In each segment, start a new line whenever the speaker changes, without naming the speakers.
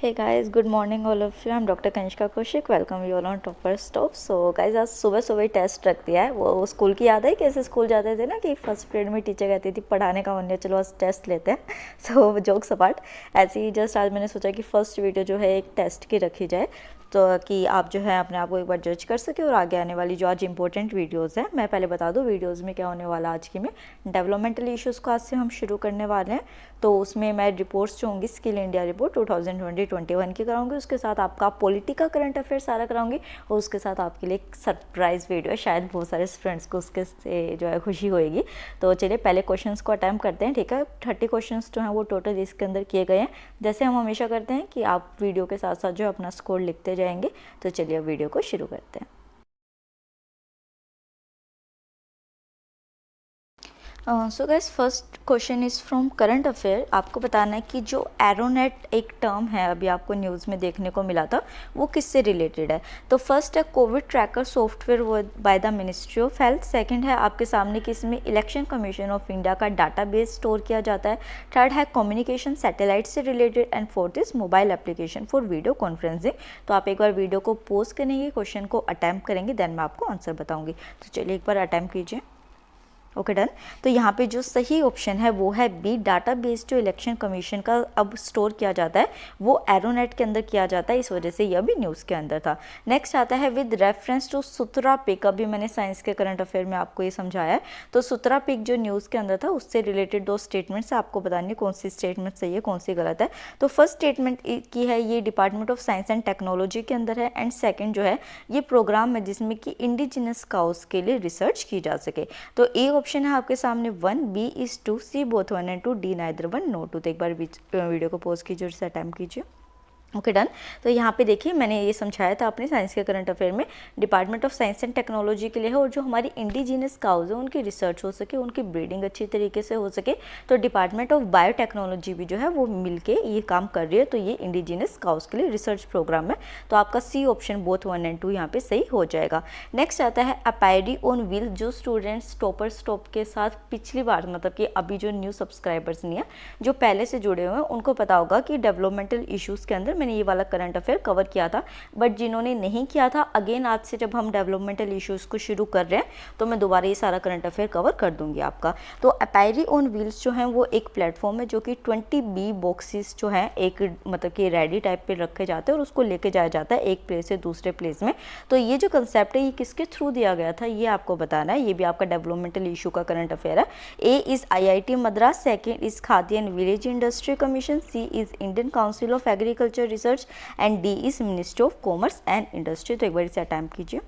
Hey guys, good morning all of you. I'm Dr. Kanishka Kaushik. Welcome you all on Topper Stop. So guys, आज सुबह सुबह test रख दिया है। वो स्कूल की याद है कैसे स्कूल जाते थे ना कि फर्स्ट पीरियड में टीचर कहती थी पढ़ाने का मन नहीं, चलो आज टेस्ट लेते हैं। सो जोक्स अपार्ट, ऐसे ही जस्ट आज मैंने सोचा कि फर्स्ट वीडियो जो है एक टेस्ट की रखी जाए, तो कि आप जो है अपने आप को एक बार जज कर सके और आगे आने वाली जो आज इंपॉर्टेंट वीडियोस हैं, मैं पहले बता दूं वीडियोस में क्या होने वाला आज की में डेवलपमेंटल इश्यूज़ को आज से हम शुरू करने वाले हैं। तो उसमें मैं रिपोर्ट्स जो होंगी स्किल इंडिया रिपोर्ट 2020-21 की कराऊंगी, उसके साथ आपका पॉलिटिकल करंट अफेयर सारा कराऊंगी और उसके साथ आपके लिए एक सरप्राइज़ वीडियो है, शायद बहुत सारे स्टूडेंट्स को उसके से जो है खुशी होएगी। तो चलिए पहले क्वेश्चंस को अटैम्प्ट करते हैं, ठीक है। 30 क्वेश्चंस जो हैं वो टोटल इसके अंदर किए गए हैं। जैसे हम हमेशा करते हैं कि आप वीडियो के साथ साथ जो अपना स्कोर लिखते जाएंगे। तो चलिए अब वीडियो को शुरू करते हैं। So guys, first question is from current affair. आपको बताना है कि जो एरोनेट एक टर्म है अभी आपको न्यूज़ में देखने को मिला था, वो किससे रिलेटेड है। तो फर्स्ट है Covid tracker software by the ministry of health. Second है आपके सामने कि इसमें इलेक्शन कमीशन ऑफ इंडिया का डाटाबेस स्टोर किया जाता है। थर्ड है कम्युनिकेशन सैटेलाइट से related and fourth is mobile application for video conferencing. तो आप एक बार वीडियो को पोज करेंगे, क्वेश्चन को अटैम्प्ट करेंगे, देन मैं आपको आंसर बताऊंगी। तो चलिए एक बार अटैम्प्ट कीजिए। Okay done. तो यहाँ पे जो सही ऑप्शन है वो है बी, डाटाबेस जो इलेक्शन कमीशन का अब स्टोर किया जाता है वो एरोनेट के अंदर किया जाता है, इस वजह से यह भी न्यूज़ के अंदर था। नेक्स्ट आता है विद रेफरेंस टू सुतरा पिक। अभी मैंने साइंस के करंट अफेयर में आपको ये समझाया है। तो सुतरा पिक जो न्यूज़ के अंदर था उससे रिलेटेड दो स्टेटमेंट्स आपको बतानी कौन सी स्टेटमेंट सही है कौन सी गलत है। तो फर्स्ट स्टेटमेंट की है ये department of science and technology के अंदर है, एंड सेकेंड जो है ये प्रोग्राम है जिसमें कि इंडिजिनस काउस के लिए रिसर्च की जा सके। तो ए ऑप्शन है आपके सामने 1, B is 2, C both 1 and 2, D neither 1 nor 2। तो एक बार वीडियो को पॉज कीजिए और इसे अटैम्प्ट कीजिए। Okay done. तो यहाँ पे देखिए मैंने ये समझाया था अपने साइंस के करंट अफेयर में department of science and technology के लिए है, और जो हमारी इंडिजिनस काउज है उनकी रिसर्च हो सके, उनकी ब्रीडिंग अच्छी तरीके से हो सके, तो डिपार्टमेंट ऑफ बायोटेक्नोलॉजी भी जो है वो मिलके ये काम कर रही है। तो ये इंडिजिनस काउज के लिए रिसर्च प्रोग्राम है। तो आपका सी ऑप्शन बोथ 1 एंड 2 यहाँ पे सही हो जाएगा। नेक्स्ट आता है अपैरी ऑन व्हील। जो स्टूडेंट्स टॉपर स्टॉप के साथ पिछली बार, मतलब कि अभी जो न्यू सब्सक्राइबर्स नहीं है, जो पहले से जुड़े हुए हैं, उनको पता होगा कि डेवलपमेंटल इश्यूज़ के अंदर मैंने ये वाला करंट अफेयर कवर किया था। बट जिन्होंने नहीं किया था, अगेन आज से जब हम डेवलपमेंटल इश्यूज़ को शुरू कर रहे हैं तो मैं दोबारा ये सारा करंट अफेयर कवर कर दूंगी आपका। तो अपैरी ऑन व्हील्स जो है वो एक प्लेटफॉर्म है जो कि 20B बॉक्सेस जो है एक मतलब कि रेडी टाइप पे रखे जाते हैं और उसको लेके जाया जाता है एक प्लेस से दूसरे प्लेस में। तो ये जो कंसेप्ट है ये किसके थ्रू दिया गया था ये आपको बताना है। ये भी आपका डेवलपमेंटल इशू का करंट अफेयर है। A is IIT Madras, second is Khadi and village industry commission, C is Indian council of agriculture research and D is ministry of commerce and industry. तो एक बार इसे अटैम्प्ट कीजिए।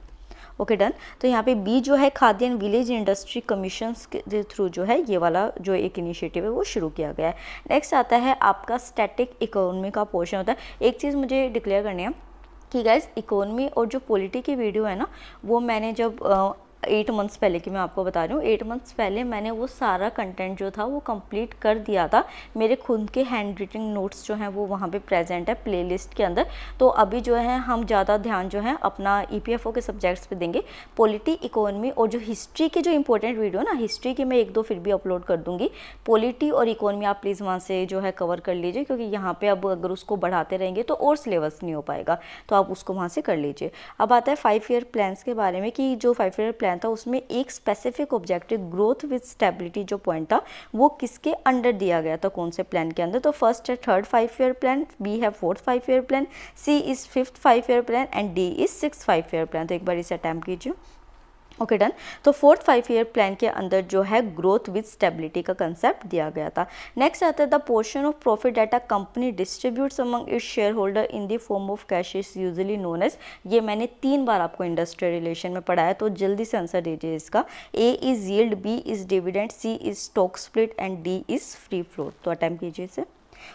Okay done. तो यहाँ पे बी जो है Khadi and village industry commissions के थ्रू जो है ये वाला जो एक इनिशिएटिव है वो शुरू किया गया है। नेक्स्ट आता है आपका स्टैटिक इकोनॉमी का पोर्शन होता है। एक चीज़ मुझे डिक्लेयर करनी है कि गाइस इकोनॉमी और जो पॉलिटी की वीडियो है ना, वो मैंने जब 8 मंथ्स पहले की मैं आपको बता रही हूँ, 8 मंथ्स पहले मैंने वो सारा कंटेंट जो था वो कंप्लीट कर दिया था। मेरे खुद के हैंड रिटन नोट्स जो हैं वो वहाँ पे प्रेजेंट है प्लेलिस्ट के अंदर। तो अभी जो है हम ज़्यादा ध्यान जो है अपना EPFO के सब्जेक्ट्स पे देंगे। पॉलिटी, इकोनॉमी और जो हिस्ट्री के जो इंपॉर्टेंट वीडियो ना, हिस्ट्री की मैं 1-2 फिर भी अपलोड कर दूँगी। पॉलिटी और इकोनॉमी आप प्लीज़ वहाँ से जो है कवर कर लीजिए, क्योंकि यहाँ पर अब अगर उसको बढ़ाते रहेंगे तो और सिलेबस नहीं हो पाएगा, तो आप उसको वहाँ से कर लीजिए। अब आता है 5 ईयर प्लान्स के बारे में कि जो 5 ईयर प्लान था उसमें एक specific objective growth with stability जो पॉइंट था वो किसके अंडर दिया गया था, कौन से प्लान के अंदर। तो फर्स्ट है 3rd 5 ईयर प्लान, बी है 4th 5 year plan, C is 5th 5 year plan and D is 6th 5 year plan. तो एक बार इसे अटैम्प्ट कीजिए। Okay done. तो 4th 5 ईयर प्लान के अंदर जो है ग्रोथ विद स्टेबिलिटी का कंसेप्ट दिया गया था। नेक्स्ट आता है the portion of profit that a company distributes among its shareholder in the form of cash is usually known as. ये मैंने 3 बार आपको इंडस्ट्रियल रिलेशन में पढ़ाया, तो जल्दी से आंसर दीजिए इसका। A is yield, B is dividend, C is stock split and D is free float. तो अटेम्प्ट कीजिए इसे।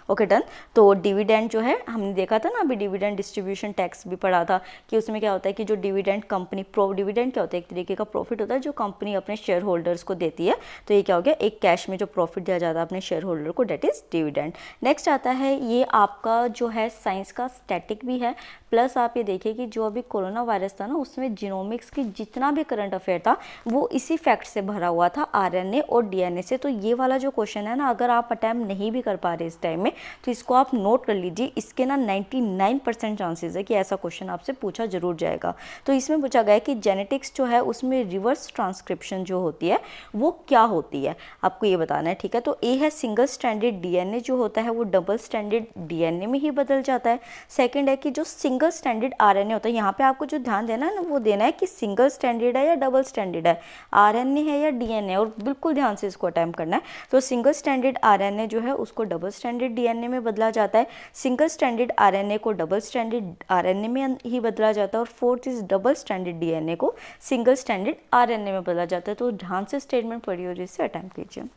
Okay done. तो डिविडेंड जो है हमने देखा था ना अभी, डिविडेंड डिस्ट्रीब्यूशन टैक्स भी पढ़ा था कि उसमें क्या होता है कि जो डिविडेंड कंपनी डिविडेंड क्या होता है, एक तरीके का प्रॉफिट होता है जो कंपनी अपने शेयर होल्डर्स को देती है। तो ये क्या हो गया, एक कैश में जो प्रॉफिट दिया जाता है अपने शेयर होल्डर को, डेट इज डिविडेंड। नेक्स्ट आता है ये आपका जो है साइंस का स्टैटिक भी है, प्लस आप ये देखिए कि जो अभी कोरोना वायरस था ना उसमें जीनोमिक्स की जितना भी करंट अफेयर था वो इसी फैक्ट से भरा हुआ था, RNA और DNA से। तो ये वाला जो क्वेश्चन है ना, अगर आप अटैम्प्ट नहीं भी कर पा रहे इस टाइम टाइम में, तो इसको आप नोट कर लीजिए। इसके ना 99% चांसेस है कि ऐसा क्वेश्चन आपसे पूछा जरूर जाएगा। तो इसमें पूछा गया है कि जेनेटिक्स जो है उसमें रिवर्स ट्रांसक्रिप्शन जो होती है वो क्या होती है, आपको ये बताना है, ठीक है। तो ए है सिंगल स्ट्रैंडेड डीएनए जो होता है वो डबल स्ट्रैंडेड डीएनए में ही बदल जाता है। सेकंड है कि जो सिंगल स्ट्रैंडेड आरएनए होता है, यहाँ पे आपको जो ध्यान देना है ना वो देना है कि सिंगल स्ट्रैंडेड है या डबल स्ट्रैंडेड है, आरएनए है या डीएनए, और बिल्कुल ध्यान से इसको अटेम्प्ट करना है। तो सिंगल स्ट्रैंडेड आरएनए जो है उसको डबल स्ट्रैंडेड डीएनए में बदला जाता है, सिंगल स्ट्रैंडेड आरएनए को डबल स्ट्रैंडेड आरएनए में ही बदला जाता है, और fourth is double stranded DNA को सिंगल स्ट्रैंडेड आरएनए में बदला जाता है। तो ध्यान से स्टेटमेंट पढ़िए और इससे अटेम्प्ट कीजिए।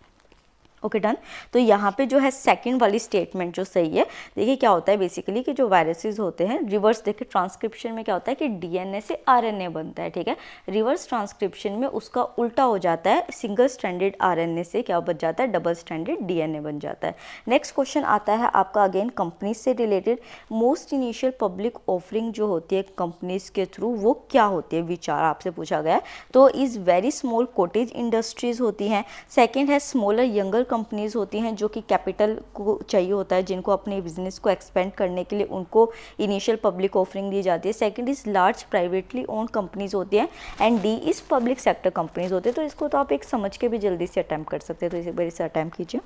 Okay done. तो यहाँ पे जो है सेकंड वाली स्टेटमेंट जो सही है, देखिए क्या होता है बेसिकली कि जो वायरसेस होते हैं रिवर्स, देखिए ट्रांसक्रिप्शन में क्या होता है कि डीएनए से आरएनए बनता है, ठीक है। रिवर्स ट्रांसक्रिप्शन में उसका उल्टा हो जाता है, सिंगल स्ट्रैंडेड आरएनए से क्या बन जाता है, डबल स्ट्रैंडेड डीएनए बन जाता है। नेक्स्ट क्वेश्चन आता है आपका अगेन कंपनी से related. Most initial public offering जो होती है कंपनीज के थ्रू वो क्या होती है, विचार आपसे पूछा गया है। तो is very small cottage industries होती हैं। सेकेंड है स्मॉलर यंगर कंपनीज होती हैं जो कि कैपिटल को चाहिए होता है, जिनको अपने बिजनेस को एक्सपेंड करने के लिए उनको इनिशियल पब्लिक ऑफरिंग दी जाती है। Second is large privately owned companies होती हैं, and D is public sector companies होते हैं। तो इसको तो आप एक समझ के भी जल्दी से अटैम्प्ट कर सकते हैं, तो इस बार इसे अटैम्प्ट कीजिए।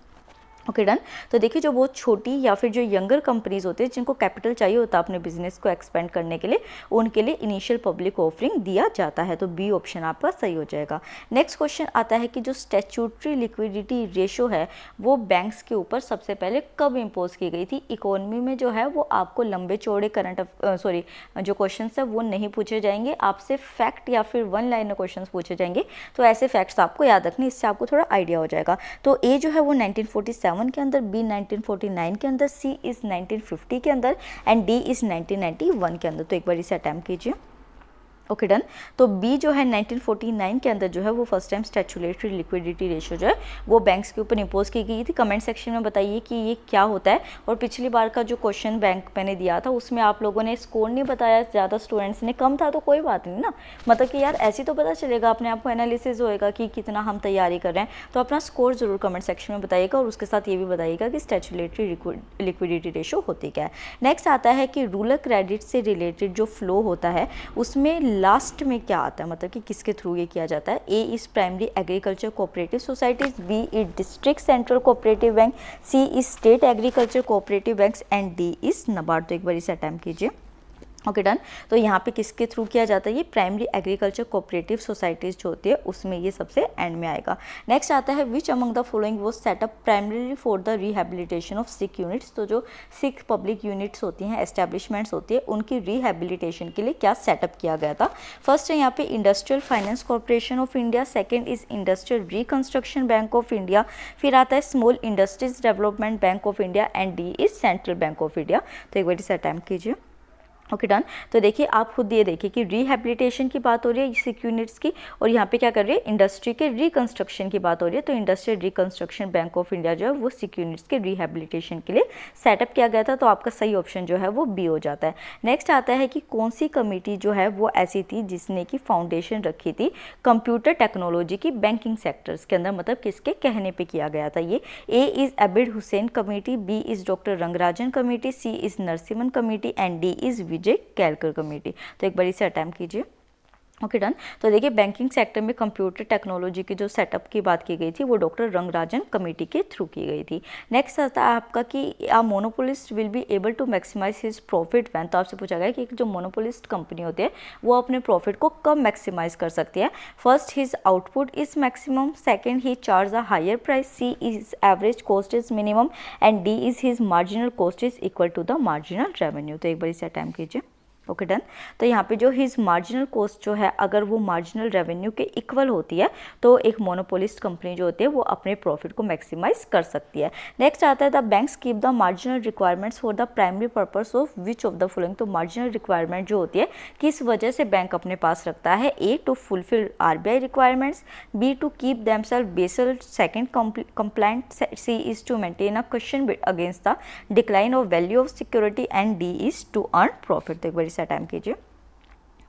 Okay done. तो देखिए जो बहुत छोटी या फिर जो यंगर कंपनीज होते हैं जिनको कैपिटल चाहिए होता है अपने बिजनेस को एक्सपेंड करने के लिए, उनके लिए इनिशियल पब्लिक ऑफरिंग दिया जाता है। तो बी ऑप्शन आपका सही हो जाएगा। नेक्स्ट क्वेश्चन आता है कि जो स्टैट्यूटरी लिक्विडिटी रेशो है वो बैंक्स के ऊपर सबसे पहले कब इम्पोज की गई थी। इकोनॉमी में जो है वो आपको लंबे चौड़े जो क्वेश्चन है वो नहीं पूछे जाएंगे, आपसे फैक्ट या फिर वन लाइनर क्वेश्चन पूछे जाएंगे। तो ऐसे फैक्ट्स आपको याद रखने, इससे आपको थोड़ा आइडिया हो जाएगा। तो ए जो है वो 1947 के अंदर, बी 1949 के अंदर, सी इज 1950 के अंदर, एंड डी इज 1991 के अंदर। तो एक बार इसे अटेम्प्ट कीजिए। Okay done. तो बी जो है 1949 के अंदर जो है वो first time statutory liquidity ratio जो है वो बैंक्स के ऊपर इम्पोज की गई थी। कमेंट सेक्शन में बताइए कि ये क्या होता है। और पिछली बार का जो क्वेश्चन बैंक मैंने दिया था उसमें आप लोगों ने स्कोर नहीं बताया, ज़्यादा स्टूडेंट्स ने, कम था तो कोई बात नहीं ना, मतलब कि यार ऐसे तो पता चलेगा अपने आप को, एनालिसिस होएगा कि कितना हम तैयारी कर रहे हैं। तो अपना स्कोर जरूर कमेंट सेक्शन में बताइएगा और उसके साथ ये भी बताइएगा कि स्टैट्यूटरी लिक्विडिटी रेशियो होती क्या है। नेक्स्ट आता है कि रूरल क्रेडिट से रिलेटेड जो फ्लो होता है उसमें लास्ट में क्या आता है, मतलब कि किसके थ्रू ये किया जाता है। A is primary agriculture cooperative societies, B is district central cooperative bank, C is state agriculture cooperative banks, and D is NABARD. तो एक बार इसे अटेम्प्ट कीजिए। Okay done. तो यहाँ पे किसके थ्रू किया जाता है, ये प्राइमरी एग्रीकल्चर कोऑपरेटिव सोसाइटीज जो होती है उसमें ये सबसे एंड में आएगा। नेक्स्ट आता है विच अमंग द फॉलोइंग वो setup primary for the rehabilitation of sick units. तो जो सिक पब्लिक यूनिट्स होती हैं, एस्टेब्लिशमेंट्स होती है, उनकी रिहेबिलिटेशन के लिए क्या सेटअप किया गया था। फर्स्ट है यहाँ पे industrial finance corporation of India, second is industrial reconstruction bank of India, फिर आता है small industries development bank of India, and D is central bank of India. तो एक बार इसे अटेम्प्ट कीजिए। Okay done. तो देखिए आप खुद ये देखिए कि रिहेबिलिटेशन की बात हो रही है सिक यूनिट्स की, और यहाँ पे क्या कर रही है, इंडस्ट्री के रिकंस्ट्रक्शन की बात हो रही है। तो industrial reconstruction bank of India जो है वो सिक यूनिट्स के रिहेबिलिटेशन के लिए सेटअप किया गया था। तो आपका सही ऑप्शन जो है वो बी हो जाता है। नेक्स्ट आता है कि कौन सी कमेटी जो है वो ऐसी थी जिसने की फाउंडेशन रखी थी कंप्यूटर टेक्नोलॉजी की बैंकिंग सेक्टर्स के अंदर, मतलब किसके कहने पर किया गया था ये। A is Abid Hussain committee, B is doctor Rangarajan committee, C is Narasimham committee, and D is Vijay Kelkar committee. तो एक बार इसे अटेम्प्ट कीजिए। Okay done. तो देखिए बैंकिंग सेक्टर में कंप्यूटर टेक्नोलॉजी की जो सेटअप की बात की गई थी वो डॉक्टर रंगराजन कमेटी के थ्रू की गई थी। नेक्स्ट आता है आपका कि आ monopolist will be able to maximise his profit when. तो आपसे पूछा गया कि जो मोनोपोलिस्ट कंपनी होती है वो अपने प्रॉफिट को कब मैक्सिमाइज कर सकती है। First his output is maximum, second he charge a higher price, C is average cost is minimum, and D is his marginal cost is equal to the marginal revenue. तो एक बार इसे attempt कीजिए। Okay done. तो यहाँ पे जो his marginal cost जो है अगर वो मार्जिनल रेवेन्यू के इक्वल होती है तो एक मोनोपोलिस्ट कंपनी जो होती है वो अपने प्रॉफिट को मैक्सिमाइज कर सकती है। नेक्स्ट आता है the banks keep the marginal requirements for the primary purpose of which of the following. तो मार्जिनल रिक्वायरमेंट जो होती है किस वजह से बैंक अपने पास रखता है। A to fulfil RBI requirements, B to keep themselves Basel second compliant, C is to maintain a question against the decline of value of security, and D is to earn profit. तो एक बार time कीजिए।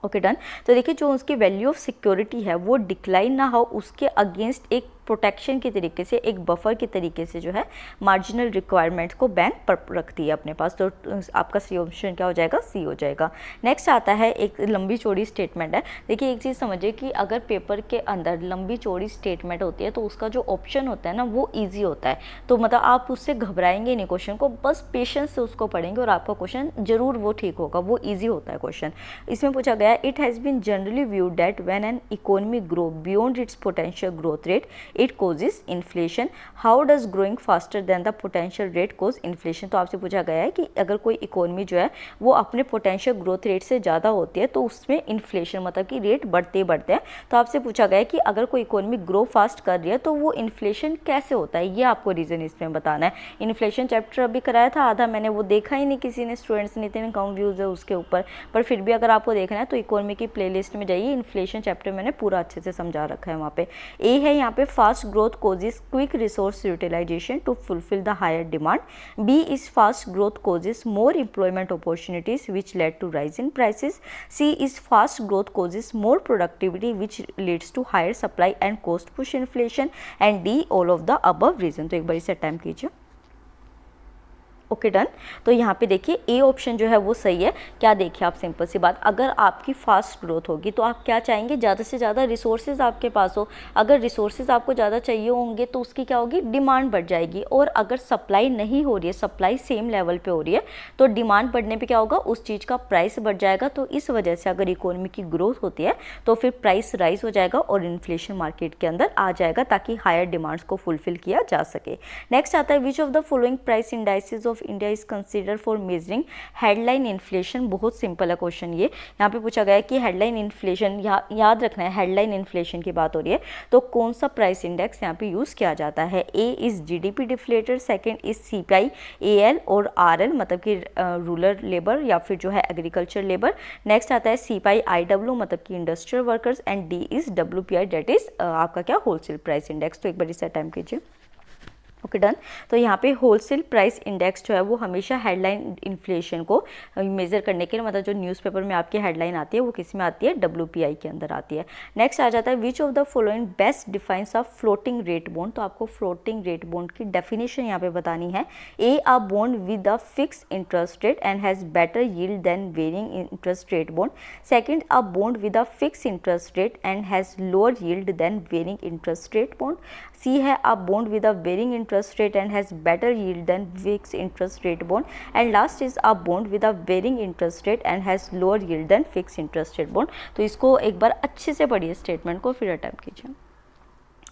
Okay done. तो देखिए जो उसकी value of security है वो डिक्लाइन ना हो उसके अगेंस्ट एक प्रोटेक्शन के तरीके से, एक बफर के तरीके से जो है मार्जिनल रिक्वायरमेंट को बैंक रखती है अपने पास। तो आपका सी ऑप्शन क्या हो जाएगा, सी हो जाएगा। नेक्स्ट आता है एक लंबी चौड़ी स्टेटमेंट है। देखिए एक चीज़ समझिए कि अगर पेपर के अंदर लंबी चौड़ी स्टेटमेंट होती है तो उसका जो ऑप्शन होता है ना वो ईजी होता है। तो मतलब आप उससे घबराएंगे नहीं, क्वेश्चन को बस पेशेंस से उसको पढ़ेंगे और आपका क्वेश्चन जरूर वो ठीक होगा, वो ईजी होता है क्वेश्चन। इसमें पूछा गया है, it has been generally viewed that when an economy grow beyond its potential growth rate it causes inflation, how does growing faster than the potential rate cause inflation. तो आपसे पूछा गया है कि अगर कोई इकोनॉमी जो है वो अपने पोटेंशियल ग्रोथ रेट से ज़्यादा होती है तो उसमें इन्फ्लेशन मतलब कि रेट बढ़ते बढ़ते हैं। तो आपसे पूछा गया है कि अगर कोई इकोनॉमी ग्रो फास्ट कर रही है तो वो इन्फ्लेशन कैसे होता है, ये आपको रीज़न इसमें बताना है। इन्फ्लेशन चैप्टर अभी कराया था आधा, मैंने वो देखा ही नहीं, किसी ने स्टूडेंट्स ने इतने कम व्यूज़ है उसके ऊपर, पर फिर भी अगर आपको देखना है तो इकोनॉमी की प्लेलिस्ट में जाइए, इन्फ्लेशन चैप्टर मैंने पूरा अच्छे से समझा रखा है वहाँ पे। ए है यहाँ पे fast growth causes quick resource utilisation to fulfil the higher demand. B is fast growth causes more employment opportunities which led to rise in prices. C is fast growth causes more productivity which leads to higher supply and cost push inflation, and D all of the above reason। तो एक बार इसे attempt कीजिए। Okay done. तो यहाँ पे देखिए A option जो है वो सही है। क्या देखिए आप, सिंपल सी बात, अगर आपकी फास्ट ग्रोथ होगी तो आप क्या चाहेंगे, ज़्यादा से ज़्यादा रिसोर्सेज आपके पास हो। अगर रिसोर्सेज आपको ज़्यादा चाहिए होंगे तो उसकी क्या होगी, डिमांड बढ़ जाएगी। और अगर सप्लाई नहीं हो रही है, सप्लाई सेम लेवल पे हो रही है, तो डिमांड बढ़ने पे क्या होगा, उस चीज़ का प्राइस बढ़ जाएगा। तो इस वजह से अगर इकोनॉमी की ग्रोथ होती है तो फिर प्राइस राइज हो जाएगा और इन्फ्लेशन मार्केट के अंदर आ जाएगा ताकि हायर डिमांड्स को फुलफिल किया जा सके। नेक्स्ट आता है, which of the following price indices of India is consider for measuring headline inflation. बहुत सिंपल है क्वेश्चन ये। यहाँ पे पूछा गया है कि हेडलाइन इन्फ्लेशन, याद रखना है हेडलाइन इन्फ्लेशन की बात हो रही है तो कौन सा प्राइस इंडेक्स यहाँ पे यूज किया जाता है। A is GDP deflator, second is CPI AL और आरएल मतलब कि रूरल लेबर या फिर जो है एग्रीकल्चर लेबर। नेक्स्ट आता है सीपीआई आईडब्ल्यू मतलब कि industrial workers, and D is WPI that is आपका क्या, होलसेल प्राइस इंडेक्स। तो एक बार इसे अटेम्प्ट कीजिए। Okay done. तो यहाँ पे होलसेल प्राइस इंडेक्स जो है वो हमेशा हेडलाइन इन्फ्लेशन को मेजर करने के लिए, मतलब जो न्यूज़पेपर में आपकी हेडलाइन आती है वो किस में आती है, डब्ल्यूपीआई के अंदर आती है। नेक्स्ट आ जाता है, which of the following best defines of floating rate bond. तो आपको फ्लोटिंग रेट बॉन्ड की डेफिनेशन यहाँ पे बतानी है। A a bond with a fix interest rate and has better yield than varying interest rate bond. Second, a bond with a fix interest rate and has lower yield than varying interest rate bond. C है a bond with a varying interest rate and has better yield than fixed interest rate bond, and last is a bond with a varying interest rate and has lower yield than fixed interest rate bond। तो इसको एक बार अच्छे से पढ़िए statement को, फिर attempt कीजिए।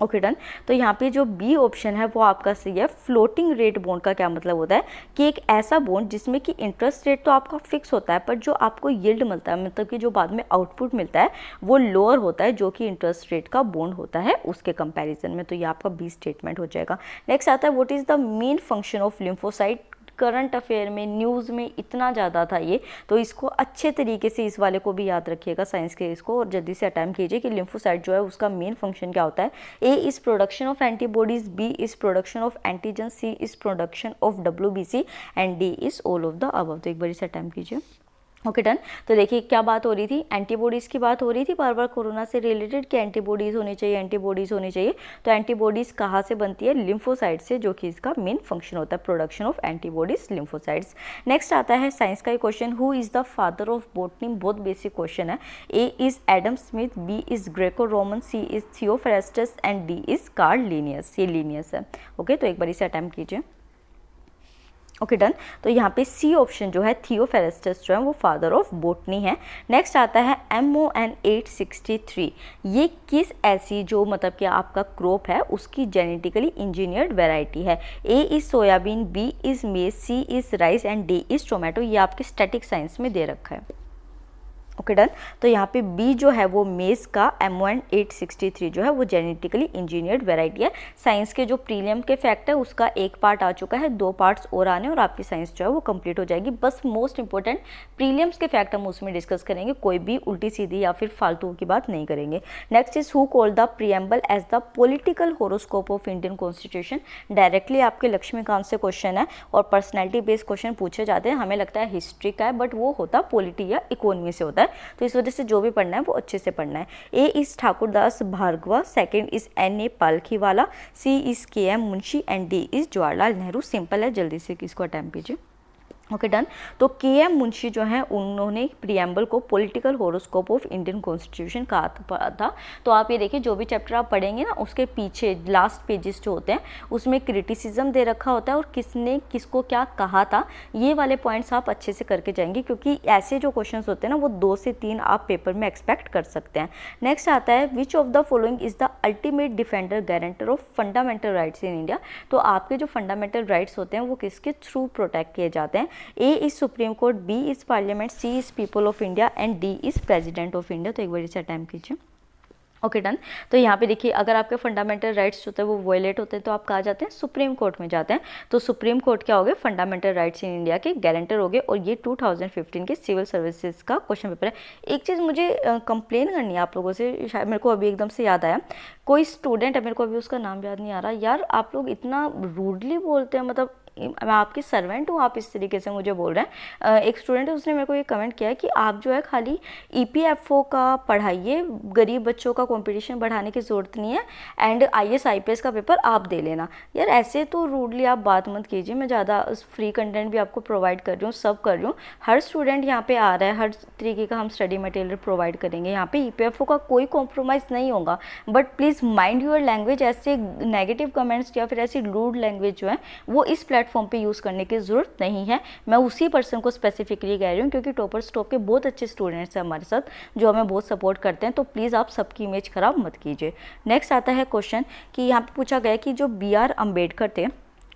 Okay done. तो यहाँ पे जो बी ऑप्शन है वो आपका सही है। फ्लोटिंग रेट बॉन्ड का क्या मतलब होता है कि एक ऐसा बॉन्ड जिसमें कि इंटरेस्ट रेट तो आपका फिक्स होता है पर जो आपको यील्ड मिलता है मतलब कि जो बाद में आउटपुट मिलता है वो लोअर होता है जो कि इंटरेस्ट रेट का बॉन्ड होता है उसके कंपैरिजन में। तो ये आपका बी स्टेटमेंट हो जाएगा। नेक्स्ट आता है, what is the main function of lymphocyte. Current affair में न्यूज़ में इतना ज़्यादा था ये, तो इसको अच्छे तरीके से इस वाले को भी याद रखिएगा साइंस के इसको, और जल्दी से अटेम्प्ट कीजिए कि लिम्फोसाइट जो है उसका मेन फंक्शन क्या होता है। A is production of antibodies, B is production of antigen, C is production of WBC and D is all of the above. तो एक बार इसे अटेम्प्ट कीजिए। Okay done. तो देखिए क्या बात हो रही थी, एंटीबॉडीज़ की बात हो रही थी बार बार कोरोना से रिलेटेड कि एंटीबॉडीज़ होनी चाहिए, एंटीबॉडीज़ होनी चाहिए। तो एंटीबॉडीज़ कहाँ से बनती है, लिम्फोसाइट से, जो कि इसका मेन फंक्शन होता है production of antibodies lymphocytes. Next आता है साइंस का question, who is the father of botany. बहुत बेसिक क्वेश्चन है। A is Adam Smith, B is Greco Roman, C is Theophrastus and D is Carl Linnaeus. ये Linnaeus है। Okay तो एक बार इसे अटेम्प्ट कीजिए। Okay done. तो यहाँ पे सी ऑप्शन जो है थियोफेरेस्टस जो है वो फादर ऑफ बोटनी है। नेक्स्ट आता है MON 863। ये किस ऐसी जो मतलब कि आपका क्रॉप है उसकी जेनेटिकली इंजीनियर्ड वैरायटी है। A is soybean, B is maize, C is rice and D is tomato. ये आपके स्टैटिक साइंस में दे रखा है। Okay done. तो यहाँ पे बी जो है वो मेज का MON 863 जो है वो जेनेटिकली इंजीनियर्ड वैरायटी है। साइंस के जो प्रीलियम के फैक्ट है उसका एक पार्ट आ चुका है, 2 पार्ट्स और आने और आपकी साइंस जो है वो कंप्लीट हो जाएगी। बस मोस्ट इंपॉर्टेंट प्रीलियम्स के फैक्ट हम उसमें डिस्कस करेंगे, कोई भी उल्टी सीधी या फिर फालतू की बात नहीं करेंगे। Next is who called the preamble as the political horoscope of Indian constitution. Directly आपके लक्ष्मीकांत से क्वेश्चन है और पर्सनैलिटी बेस्ड क्वेश्चन पूछे जाते हैं। हमें लगता है हिस्ट्री का है बट वो होता पॉलिटी या इकोनॉमी से होता है। है, तो इस वजह से जो भी पढ़ना है वो अच्छे से पढ़ना है। A is Thakurdas Bhargava, second is NA Palkhivala, C is KM Munshi and D is Jawaharlal Nehru. Simple है, जल्दी से इसको अटैम्प्ट कीजिए। Okay done. तो KM मुंशी जो है उन्होंने प्रियम्बल को political horoscope of Indian constitution कहा था। तो आप ये देखिए, जो भी चैप्टर आप पढ़ेंगे ना उसके पीछे लास्ट पेजेस जो होते हैं उसमें क्रिटिसिज्म दे रखा होता है और किसने किसको क्या कहा था, ये वाले पॉइंट्स आप अच्छे से करके जाएंगे, क्योंकि ऐसे जो क्वेश्चन होते हैं ना वो 2 से 3 आप पेपर में एक्सपेक्ट कर सकते हैं। नेक्स्ट आता है which of the following is the ultimate defender guarantor of fundamental rights in India. तो आपके जो फंडामेंटल राइट्स होते हैं वो किसके थ्रू प्रोटेक्ट किए जाते हैं। A is Supreme Court, B is Parliament, C is people of India and D is President of India. तो एक बार इसे अटैम्प्ट कीजिए। Okay done. तो यहाँ पे देखिए, अगर आपके फंडामेंटल राइट्स जो होते हैं वो वायलेट होते हैं तो आप कहाँ जाते हैं, सुप्रीम कोर्ट में जाते हैं। तो सुप्रीम कोर्ट क्या हो गए, फंडामेंटल राइट्स इन इंडिया के गारंटर हो गए। और ये 2015 के सिविल सर्विसेज का क्वेश्चन पेपर है। एक चीज़ मुझे कंप्लेन करनी है आप लोगों से, शायद मेरे को अभी एकदम से याद आया, कोई स्टूडेंट है, मेरे को अभी उसका नाम याद नहीं आ रहा यार, आप लोग इतना रूडली बोलते हैं, मतलब मैं आपकी सर्वेंट हूँ, आप इस तरीके से मुझे बोल रहे हैं। एक स्टूडेंट है, उसने मेरे को ये कमेंट किया है कि आप जो है खाली EPFO का पढ़ाइए, गरीब बच्चों का कंपटीशन बढ़ाने की ज़रूरत नहीं है, एंड IAS IPS का पेपर आप दे लेना। यार ऐसे तो रूडली आप बात मत कीजिए, मैं ज़्यादा फ्री कंटेंट भी आपको प्रोवाइड कर रही हूँ, सब कर रही हूँ, हर स्टूडेंट यहाँ पे आ रहा है, हर तरीके का हम स्टडी मटेरियल प्रोवाइड करेंगे, यहाँ पे EPFO का कोई कॉम्प्रोमाइज़ नहीं होगा। But please mind your language, ऐसे नेगेटिव कमेंट्स या फिर ऐसी रूड लैंग्वेज जो है वो इस प्लेटफॉर्म पे यूज़ करने की ज़रूरत नहीं है। मैं उसी पर्सन को स्पेसिफिकली कह रही हूँ, क्योंकि टॉपर्स टॉप के बहुत अच्छे स्टूडेंट्स हैं हमारे साथ जो हमें बहुत सपोर्ट करते हैं। तो प्लीज़ आप सबकी इमेज ख़राब मत कीजिए। नेक्स्ट आता है क्वेश्चन कि यहाँ पे पूछा गया कि जो BR अम्बेडकर थे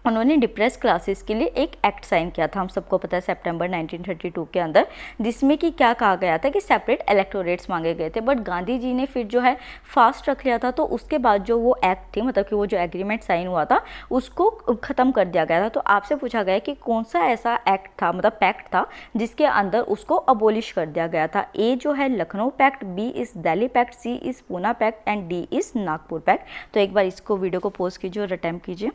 उन्होंने डिप्रेस क्लासेस के लिए एक एक्ट साइन किया था, हम सबको पता है, सितंबर 1932 के अंदर, जिसमें कि क्या कहा गया था कि सेपरेट इलेक्टोरेट्स मांगे गए थे। बट गांधी जी ने फिर जो है फास्ट रख लिया था, तो उसके बाद जो वो एक्ट थी, मतलब कि वो जो एग्रीमेंट साइन हुआ था उसको ख़त्म कर दिया गया था। तो आपसे पूछा गया कि कौन सा ऐसा एक्ट था, मतलब पैक्ट था, जिसके अंदर उसको अबोलिश कर दिया गया था। ए जो है Lucknow pact, B is Delhi pact, C is Poona pact and D is Nagpur pact. तो एक बार इसको वीडियो को पॉज कीजिए और अटेम्प्ट कीजिए।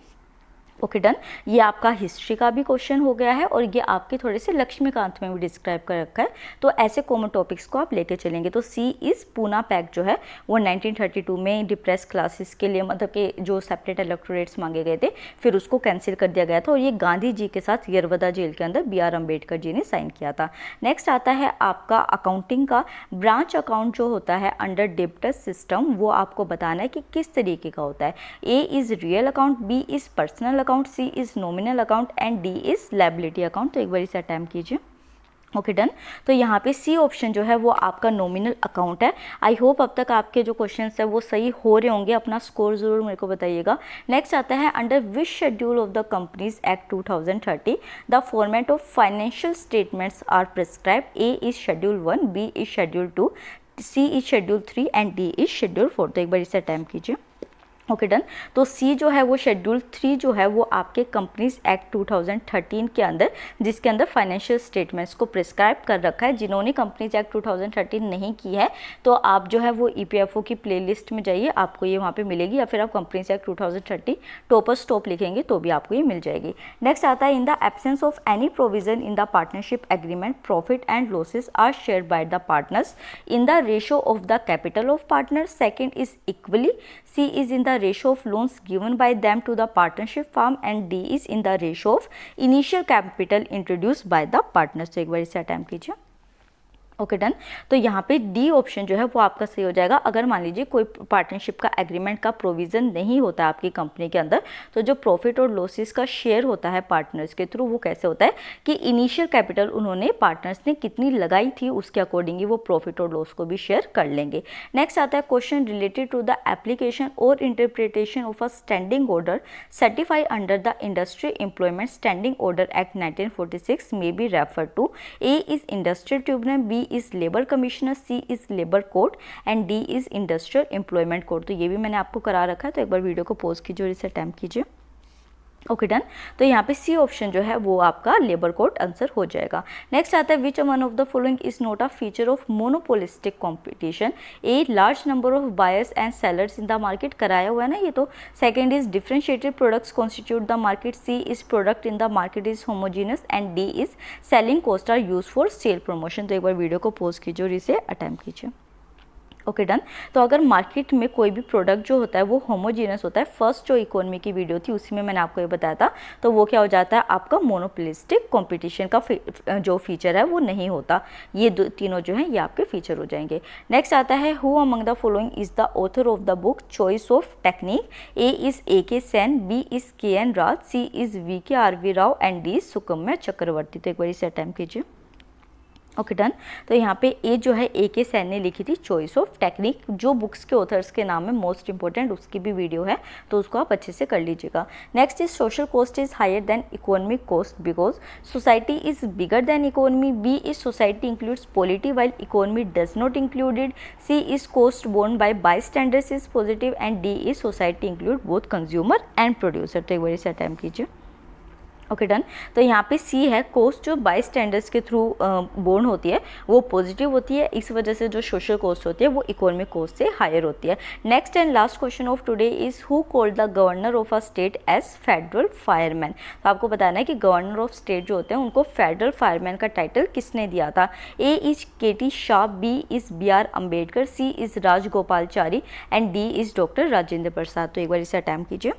Okay done. ये आपका हिस्ट्री का भी क्वेश्चन हो गया है और ये आपके थोड़े से लक्ष्मीकांत में भी डिस्क्राइब कर रखा है। तो ऐसे कॉमन टॉपिक्स को आप लेके चलेंगे। तो सी इज़ पूना पैक्ट जो है वो 1932 में डिप्रेस क्लासेस के लिए, मतलब कि जो सेपरेट इलेक्टोरेट्स मांगे गए थे, फिर उसको कैंसिल कर दिया गया था और ये गांधी जी के साथ यरवदा जेल के अंदर BR अम्बेडकर जी ने साइन किया था। नेक्स्ट आता है आपका अकाउंटिंग का। ब्रांच अकाउंट जो होता है अंडर डेब्टर्स सिस्टम, वो आपको बताना है कि किस तरीके का होता है। A is real account, B is personal account, C is nominal account and D is liability account. तो एक बार इसे अटैम्प्ट कीजिए। Okay done. तो यहाँ पे सी ऑप्शन जो है वो आपका नॉमिनल अकाउंट है। आई होप अब तक आपके जो क्वेश्चंस है वो सही हो रहे होंगे। अपना स्कोर जरूर मेरे को बताइएगा। नेक्स्ट आता है under which schedule of the companies act 2030 the format of financial statements are prescribed. A is schedule 1, B is schedule 2, C is schedule 3 and D is schedule 4। तो एक बार इसे अटैम्प्ट कीजिए। Okay done. तो C जो है वो schedule 3 जो है वो आपके कंपनीज एक्ट 2013 के अंदर, जिसके अंदर फाइनेंशियल स्टेटमेंट्स को प्रिस्क्राइब कर रखा है। जिन्होंने कंपनीज एक्ट 2013 नहीं की है तो आप जो है वो EPFO की प्लेलिस्ट में जाइए, आपको ये वहाँ पे मिलेगी, या फिर आप कंपनीज एक्ट 2030 टॉपर्स टॉप लिखेंगे तो भी आपको ये मिल जाएगी। नेक्स्ट आता है in the absence of any provision in the partnership agreement profit and losses are share by the partners in the ratio of the capital of partner. Second is equally, C is in the ratio of loans given by them to the partnership firm and D is in the ratio of initial capital introduced by the partners। तो एक बार इसे attempt कीजिए। Okay done. तो यहाँ पे D option जो है वो आपका सही हो जाएगा। अगर मान लीजिए कोई पार्टनरशिप का एग्रीमेंट का प्रोविज़न नहीं होता है आपकी कंपनी के अंदर, तो जो प्रॉफिट और लॉसेस का शेयर होता है पार्टनर्स के थ्रू, वो कैसे होता है कि इनिशियल कैपिटल उन्होंने पार्टनर्स ने कितनी लगाई थी उसके अकॉर्डिंग ही वो प्रॉफिट और लॉस को भी शेयर कर लेंगे। नेक्स्ट आता है question related to the application और interpretation of a standing order certified under the Industrial Employment Standing Order Act 1946 may be refer to. A is industrial tribunal, B is labour commissioner, C is labour court and D is industrial employment court. तो ये भी मैंने आपको करा रखा है। तो एक बार वीडियो को पॉज कीजिए और इसे अटैम्प्ट कीजिए। Okay done. तो यहाँ पे सी ऑप्शन जो है वो आपका लेबर कोड आंसर हो जाएगा। नेक्स्ट आता है which one of the following is not a feature of monopolistic competition. A large number of buyers and sellers in the market, कराया हुआ है ना ये तो। Second is differentiated products constitute the market. C is product in the market is homogeneous and D is selling cost are use for sale promotion. तो एक बार video को pause कीजिए और इसे अटेम्प्ट कीजिए। Okay done. तो अगर मार्केट में कोई भी प्रोडक्ट जो होता है वो होमोजीनियस होता है, फर्स्ट जो इकोनॉमी की वीडियो थी उसी में मैंने आपको ये बताया था, तो वो क्या हो जाता है आपका मोनोपोलिस्टिक कंपटीशन का जो फीचर है वो नहीं होता। ये तीनों जो है ये आपके फीचर हो जाएंगे। नेक्स्ट आता है who among the following is the author of the book Choice of Technique. A is A K Sen, B is K N Raj, C is V K R V Rao and D Sukhamoy Chakravarty. तो एक बार इसे attempt कीजिए। Okay done. तो यहाँ पे ए जो है ए के सैन ने लिखी थी चॉइस ऑफ टेक्निक। जो बुक्स के ऑथर्स के नाम है मोस्ट इंपॉर्टेंट, उसकी भी वीडियो है तो उसको आप अच्छे से कर लीजिएगा। Next is social cost is higher than economic cost because society is bigger than economy. B is society includes polity while economy does not included. C is cost borne by bystanders is positive and D is society include both consumer and producer. तो एक बार इसे attempt कीजिए। Okay done. तो यहाँ पे C है cost जो बाई स्टैंडर्ड्स के थ्रू बोर्न होती है वो पॉजिटिव होती है, इस वजह से जो सोशल कॉस्ट होती है वो इकोनॉमिक कॉस्ट से हायर होती है। Next and last question of today is who called the governor of a state as federal fireman. तो आपको बताना है कि गवर्नर ऑफ स्टेट जो होते हैं उनको फेडरल फायरमैन का टाइटल किसने दिया था। A is K T Shah, B is B R Ambedkar, C is Rajagopalachari and D is doctor Rajendra Prasad. तो एक बार इसे अटेम्प्ट कीजिए।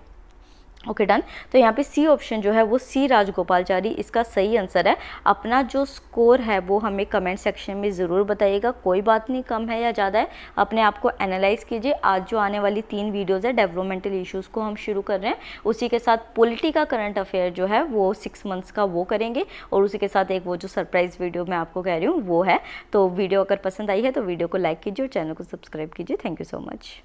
Okay done. तो यहाँ पे सी ऑप्शन जो है वो सी राजगोपालचारी इसका सही आंसर है। अपना जो स्कोर है वो हमें कमेंट सेक्शन में ज़रूर बताइएगा, कोई बात नहीं कम है या ज़्यादा है, अपने आप को एनालाइज कीजिए। आज जो आने वाली 3 वीडियोस है डेवलपमेंटल इश्यूज़ को हम शुरू कर रहे हैं, उसी के साथ पॉलिटी का करंट अफेयर जो है वो 6 मंथ्स का वो करेंगे, और उसी के साथ एक वो जो सरप्राइज़ वीडियो मैं आपको कह रही हूँ वो है। तो वीडियो अगर पसंद आई है तो वीडियो को लाइक कीजिए और चैनल को सब्सक्राइब कीजिए। Thank you so much.